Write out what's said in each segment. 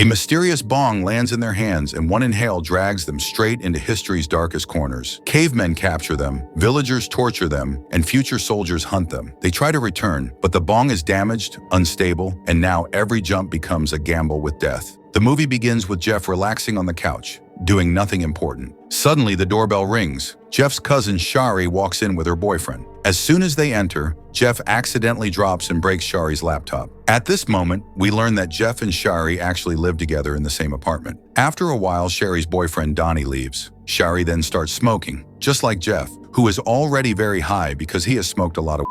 A mysterious bong lands in their hands, and one inhale drags them straight into history's darkest corners. Cavemen capture them, villagers torture them, and future soldiers hunt them. They try to return, but the bong is damaged, unstable, and now every jump becomes a gamble with death. The movie begins with Jeff relaxing on the couch, doing nothing important. Suddenly, the doorbell rings. Jeff's cousin Shari walks in with her boyfriend. As soon as they enter, Jeff accidentally drops and breaks Shari's laptop. At this moment, we learn that Jeff and Shari actually live together in the same apartment. After a while, Shari's boyfriend Donnie leaves. Shari then starts smoking, just like Jeff, who is already very high because he has smoked a lot of.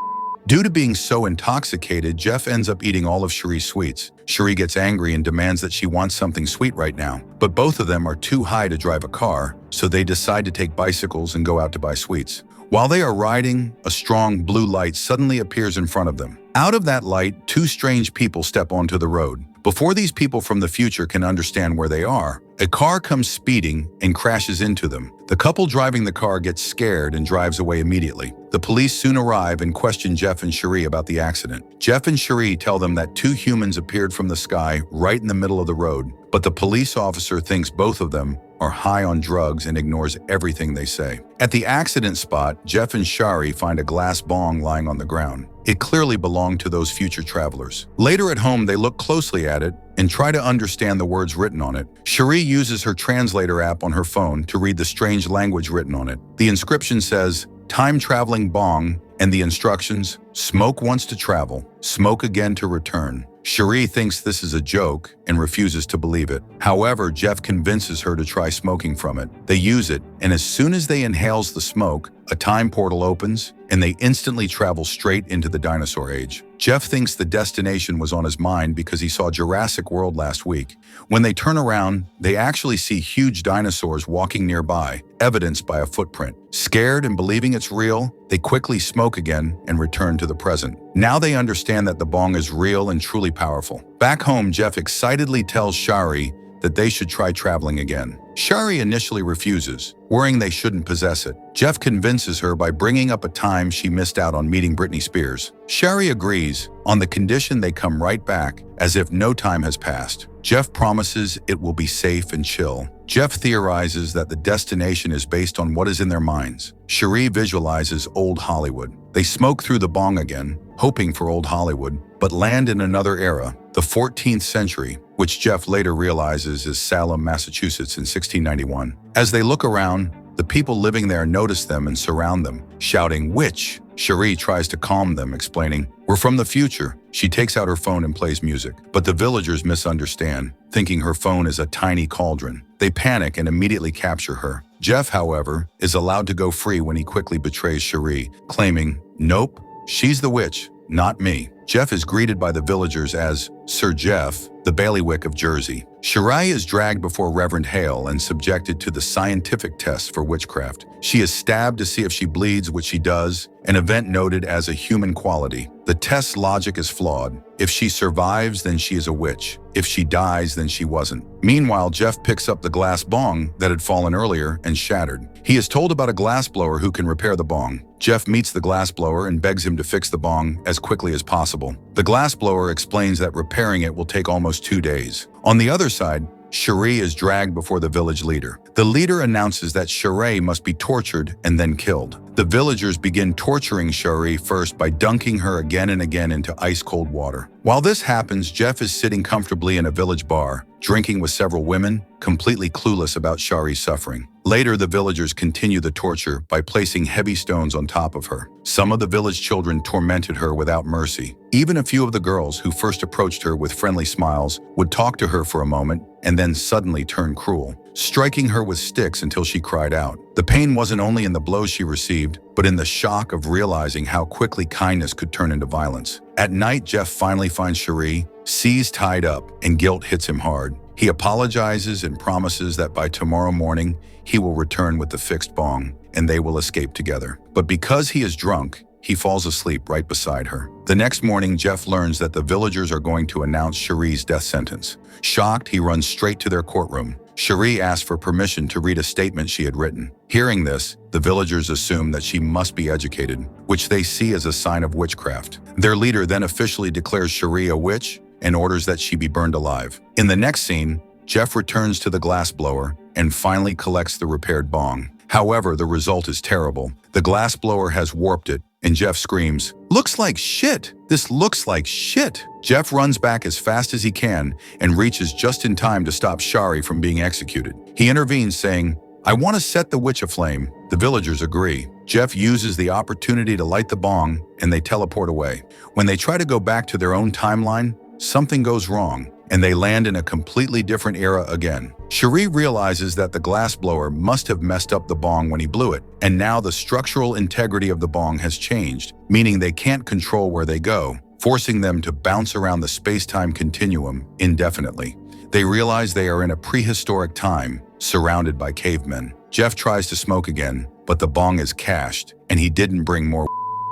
Due to being so intoxicated, Jeff ends up eating all of Shari's sweets. Shari gets angry and demands that she wants something sweet right now, but both of them are too high to drive a car, so they decide to take bicycles and go out to buy sweets. While they are riding, a strong blue light suddenly appears in front of them. Out of that light, two strange people step onto the road. Before these people from the future can understand where they are, a car comes speeding and crashes into them. The couple driving the car gets scared and drives away immediately. The police soon arrive and question Jeff and Shari about the accident. Jeff and Shari tell them that two humans appeared from the sky right in the middle of the road, but the police officer thinks both of them are high on drugs and ignores everything they say. At the accident spot, Jeff and Shari find a glass bong lying on the ground. It clearly belonged to those future travelers. Later at home, they look closely at it and try to understand the words written on it. Shari uses her translator app on her phone to read the strange language written on it. The inscription says, "Time-traveling bong," and the instructions, "Smoke once to travel, smoke again to return." Shari thinks this is a joke and refuses to believe it. However, Jeff convinces her to try smoking from it. They use it, and as soon as they inhales the smoke, a time portal opens, and they instantly travel straight into the dinosaur age. Jeff thinks the destination was on his mind because he saw Jurassic World last week. When they turn around, they actually see huge dinosaurs walking nearby, evidenced by a footprint. Scared and believing it's real, they quickly smoke again and return to the present. Now they understand that the bong is real and truly powerful. Back home, Jeff excitedly tells Shari that they should try traveling again. Shari initially refuses, worrying they shouldn't possess it. Jeff convinces her by bringing up a time she missed out on meeting Britney Spears. Shari agrees, on the condition they come right back, as if no time has passed. Jeff promises it will be safe and chill. Jeff theorizes that the destination is based on what is in their minds. Shari visualizes old Hollywood. They smoke through the bong again, hoping for old Hollywood, but land in another era, the 14th century, which Jeff later realizes is Salem, Massachusetts in 1691. As they look around, the people living there notice them and surround them, shouting, "Witch!" Shari tries to calm them, explaining, "We're from the future." She takes out her phone and plays music, but the villagers misunderstand, thinking her phone is a tiny cauldron. They panic and immediately capture her. Jeff, however, is allowed to go free when he quickly betrays Shari, claiming, "Nope, she's the witch, not me." Jeff is greeted by the villagers as Sir Jeff, the bailiwick of Jersey. Shari is dragged before Reverend Hale and subjected to the scientific test for witchcraft. She is stabbed to see if she bleeds, which she does, an event noted as a human quality. The test's logic is flawed. If she survives, then she is a witch. If she dies, then she wasn't. Meanwhile, Jeff picks up the glass bong that had fallen earlier and shattered. He is told about a glassblower who can repair the bong. Jeff meets the glassblower and begs him to fix the bong as quickly as possible. The glassblower explains that repairing it will take almost 2 days. On the other side, Shari is dragged before the village leader. The leader announces that Shari must be tortured and then killed. The villagers begin torturing Shari first by dunking her again and again into ice-cold water. While this happens, Jeff is sitting comfortably in a village bar, drinking with several women, completely clueless about Shari's suffering. Later, the villagers continue the torture by placing heavy stones on top of her. Some of the village children tormented her without mercy. Even a few of the girls who first approached her with friendly smiles would talk to her for a moment and then suddenly turn cruel, striking her with sticks until she cried out. The pain wasn't only in the blows she received, but in the shock of realizing how quickly kindness could turn into violence. At night, Jeff finally finds Shari, sees tied up, and guilt hits him hard. He apologizes and promises that by tomorrow morning, he will return with the fixed bong, and they will escape together. But because he is drunk, he falls asleep right beside her. The next morning, Jeff learns that the villagers are going to announce Shari's death sentence. Shocked, he runs straight to their courtroom. Shari asks for permission to read a statement she had written. Hearing this, the villagers assume that she must be educated, which they see as a sign of witchcraft. Their leader then officially declares Shari a witch and orders that she be burned alive. In the next scene, Jeff returns to the glass blower and finally collects the repaired bong. However, the result is terrible. The glass blower has warped it, and Jeff screams, "Looks like shit! This looks like shit!" Jeff runs back as fast as he can and reaches just in time to stop Shari from being executed. He intervenes saying, "I want to set the witch aflame." The villagers agree. Jeff uses the opportunity to light the bong, and they teleport away. When they try to go back to their own timeline, something goes wrong, and they land in a completely different era again. Shari realizes that the glassblower must have messed up the bong when he blew it, and now the structural integrity of the bong has changed, meaning they can't control where they go, forcing them to bounce around the space-time continuum indefinitely. They realize they are in a prehistoric time, surrounded by cavemen. Jeff tries to smoke again, but the bong is cached, and he didn't bring more.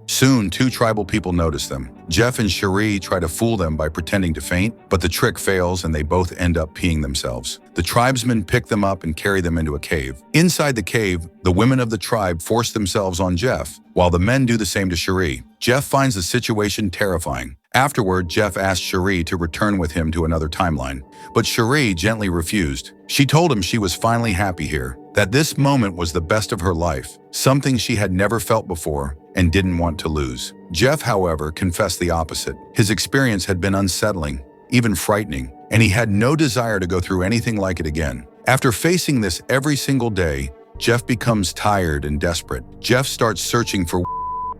Soon, two tribal people notice them. Jeff and Shari try to fool them by pretending to faint, but the trick fails and they both end up peeing themselves. The tribesmen pick them up and carry them into a cave. Inside the cave, the women of the tribe force themselves on Jeff, while the men do the same to Shari. Jeff finds the situation terrifying. Afterward, Jeff asks Shari to return with him to another timeline, but Shari gently refused. She told him she was finally happy here, that this moment was the best of her life, something she had never felt before and didn't want to lose. Jeff, however, confessed the opposite. His experience had been unsettling, even frightening, and he had no desire to go through anything like it again. After facing this every single day, Jeff becomes tired and desperate. Jeff starts searching for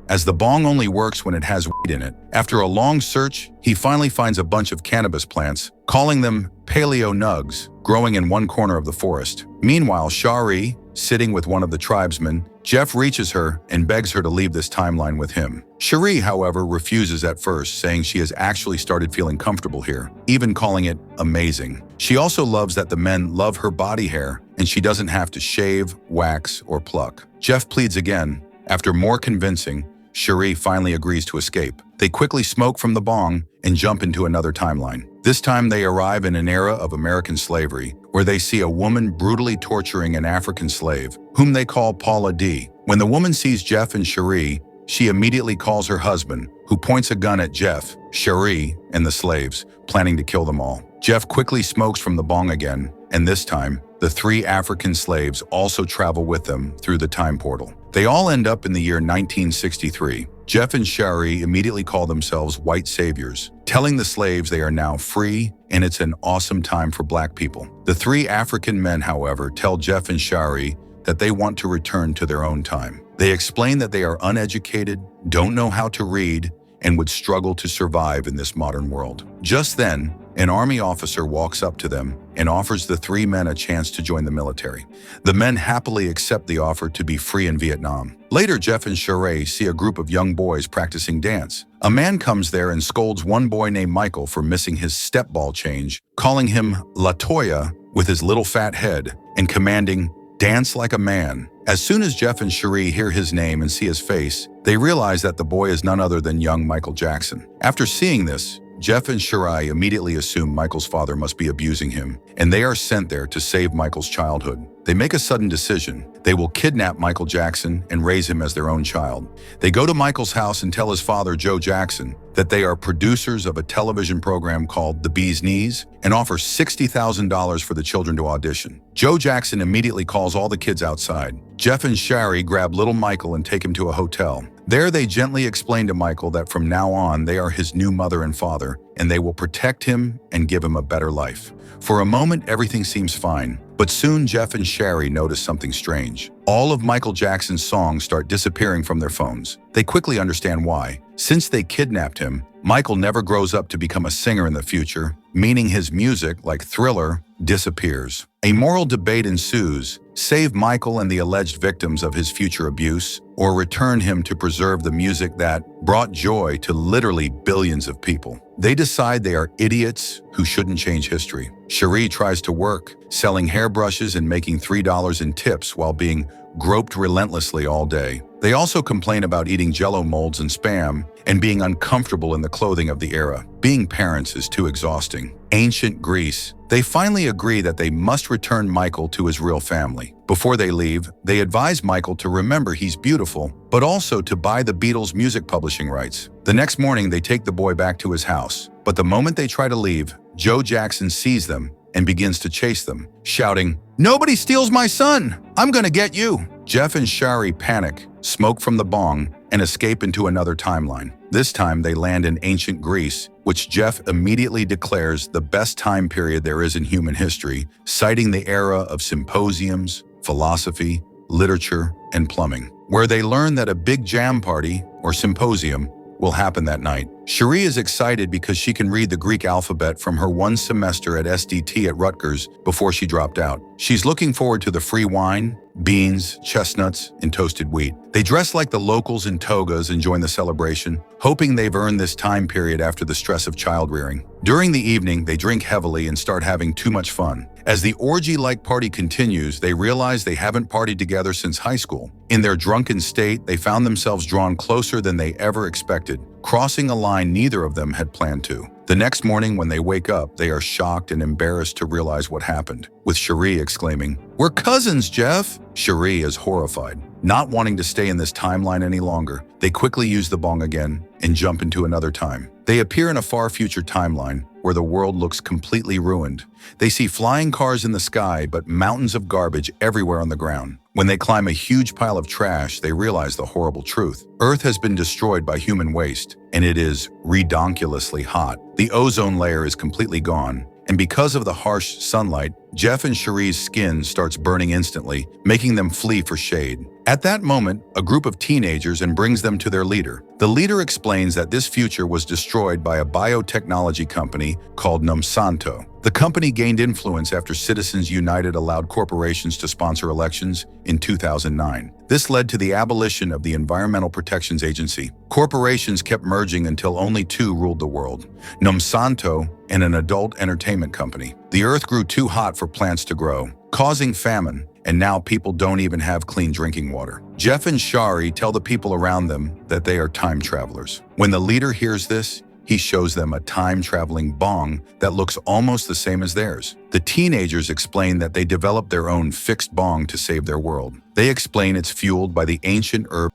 as the bong only works when it has weed in it. After a long search, he finally finds a bunch of cannabis plants, calling them paleo nugs, growing in one corner of the forest. Meanwhile, Shari, sitting with one of the tribesmen, Jeff reaches her and begs her to leave this timeline with him. Shari, however, refuses at first, saying she has actually started feeling comfortable here, even calling it amazing. She also loves that the men love her body hair and she doesn't have to shave, wax, or pluck. Jeff pleads again. After more convincing, Shari finally agrees to escape. They quickly smoke from the bong and jump into another timeline. This time they arrive in an era of American slavery, where they see a woman brutally torturing an African slave, whom they call Paula D. When the woman sees Jeff and Shari, she immediately calls her husband, who points a gun at Jeff, Shari, and the slaves, planning to kill them all. Jeff quickly smokes from the bong again, and this time, the three African slaves also travel with them through the time portal. They all end up in the year 1963. Jeff and Shari immediately call themselves white saviors, telling the slaves they are now free and it's an awesome time for black people. The three African men, however, tell Jeff and Shari that they want to return to their own time. They explain that they are uneducated, don't know how to read, and would struggle to survive in this modern world. Just then, an army officer walks up to them and offers the three men a chance to join the military. The men happily accept the offer to be free in Vietnam. Later, Jeff and Shari see a group of young boys practicing dance. A man comes there and scolds one boy named Michael for missing his step ball change, calling him La Toya with his little fat head, and commanding, "Dance like a man." As soon as Jeff and Shari hear his name and see his face, they realize that the boy is none other than young Michael Jackson. After seeing this, Jeff and Shari immediately assume Michael's father must be abusing him, and they are sent there to save Michael's childhood. They make a sudden decision. They will kidnap Michael Jackson and raise him as their own child. They go to Michael's house and tell his father, Joe Jackson, that they are producers of a television program called The Bee's Knees and offer $60,000 for the children to audition. Joe Jackson immediately calls all the kids outside. Jeff and Shari grab little Michael and take him to a hotel. There they gently explain to Michael that from now on they are his new mother and father, and they will protect him and give him a better life. For a moment, everything seems fine, but soon Jeff and Shari notice something strange. All of Michael Jackson's songs start disappearing from their phones. They quickly understand why. Since they kidnapped him, Michael never grows up to become a singer in the future, meaning his music, like Thriller, disappears. A moral debate ensues: save Michael and the alleged victims of his future abuse, or return him to preserve the music that brought joy to literally billions of people. They decide they are idiots who shouldn't change history. Shari tries to work, selling hairbrushes and making $3 in tips while being groped relentlessly all day. They also complain about eating jello molds and spam and being uncomfortable in the clothing of the era. Being parents is too exhausting. Ancient Greece. They finally agree that they must return Michael to his real family. Before they leave, they advise Michael to remember he's beautiful, but also to buy the Beatles' music publishing rights. The next morning, they take the boy back to his house. But the moment they try to leave, Joe Jackson sees them and begins to chase them, shouting, "Nobody steals my son! I'm gonna get you!" Jeff and Shari panic, smoke from the bong, and escape into another timeline. This time, they land in ancient Greece, which Jeff immediately declares the best time period there is in human history, citing the era of symposiums, philosophy, literature, and plumbing, where they learn that a big jam party, or symposium, will happen that night. Shari is excited because she can read the Greek alphabet from her one semester at SDT at Rutgers before she dropped out. She's looking forward to the free wine, beans, chestnuts, and toasted wheat. They dress like the locals in togas and join the celebration, hoping they've earned this time period after the stress of child-rearing. During the evening, they drink heavily and start having too much fun. As the orgy-like party continues, they realize they haven't partied together since high school. In their drunken state, they found themselves drawn closer than they ever expected, crossing a line neither of them had planned to. The next morning, when they wake up, they are shocked and embarrassed to realize what happened, with Shari exclaiming, "We're cousins, Jeff!" Shari is horrified. Not wanting to stay in this timeline any longer, they quickly use the bong again and jump into another time. They appear in a far future timeline where the world looks completely ruined. They see flying cars in the sky, but mountains of garbage everywhere on the ground. When they climb a huge pile of trash, they realize the horrible truth. Earth has been destroyed by human waste, and it is redonkulously hot. The ozone layer is completely gone, and because of the harsh sunlight, Jeff and Shari's skin starts burning instantly, making them flee for shade. At that moment, a group of teenagers brings them to their leader. The leader explains that this future was destroyed by a biotechnology company called Monsanto. The company gained influence after Citizens United allowed corporations to sponsor elections in 2009. This led to the abolition of the Environmental Protection Agency. Corporations kept merging until only two ruled the world, Monsanto and an adult entertainment company. The earth grew too hot for plants to grow, causing famine, and now people don't even have clean drinking water. Jeff and Shari tell the people around them that they are time travelers. When the leader hears this, he shows them a time-traveling bong that looks almost the same as theirs. The teenagers explain that they developed their own fixed bong to save their world. They explain it's fueled by the ancient herb,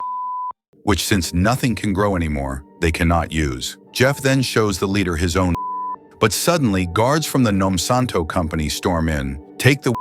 which since nothing can grow anymore, they cannot use. Jeff then shows the leader his own, but suddenly guards from the Monsanto company storm in, take the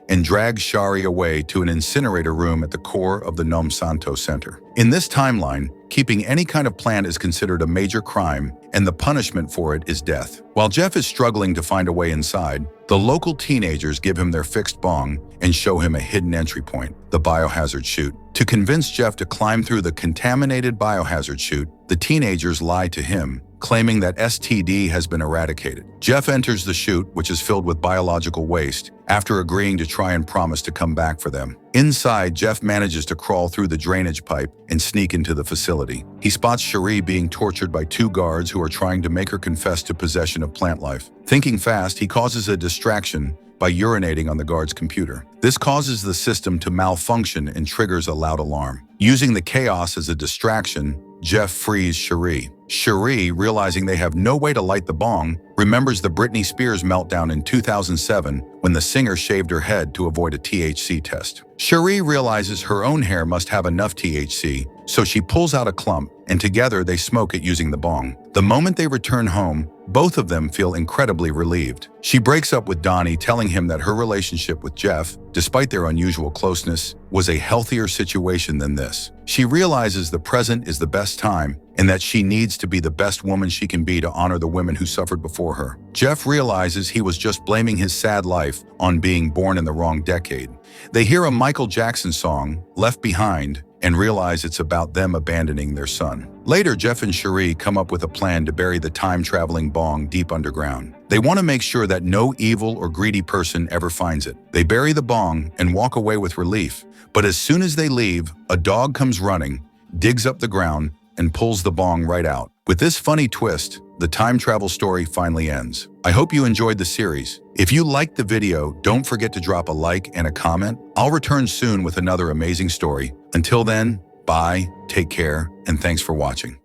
and drag Shari away to an incinerator room at the core of the Monsanto Center. In this timeline, keeping any kind of plant is considered a major crime, and the punishment for it is death. While Jeff is struggling to find a way inside, the local teenagers give him their fixed bong and show him a hidden entry point, the biohazard chute. To convince Jeff to climb through the contaminated biohazard chute, the teenagers lie to him, claiming that STD has been eradicated. Jeff enters the chute, which is filled with biological waste, after agreeing to try and promise to come back for them. Inside, Jeff manages to crawl through the drainage pipe and sneak into the facility. He spots Shari being tortured by two guards who are trying to make her confess to possession of plant life. Thinking fast, he causes a distraction by urinating on the guard's computer. This causes the system to malfunction and triggers a loud alarm. Using the chaos as a distraction, Jeff frees Shari. Shari, realizing they have no way to light the bong, remembers the Britney Spears meltdown in 2007 when the singer shaved her head to avoid a THC test. Shari realizes her own hair must have enough THC, so she pulls out a clump, and together they smoke it using the bong. The moment they return home, both of them feel incredibly relieved. She breaks up with Donnie, telling him that her relationship with Jeff, despite their unusual closeness, was a healthier situation than this. She realizes the present is the best time and that she needs to be the best woman she can be to honor the women who suffered before her. Jeff realizes he was just blaming his sad life on being born in the wrong decade. They hear a Michael Jackson song, Left Behind, and realize it's about them abandoning their son. Later, Jeff and Shari come up with a plan to bury the time-traveling bong deep underground. They want to make sure that no evil or greedy person ever finds it. They bury the bong and walk away with relief, but as soon as they leave, a dog comes running, digs up the ground, and pulls the bong right out. With this funny twist, the time travel story finally ends. I hope you enjoyed the series. If you liked the video, don't forget to drop a like and a comment. I'll return soon with another amazing story. Until then, bye, take care, and thanks for watching.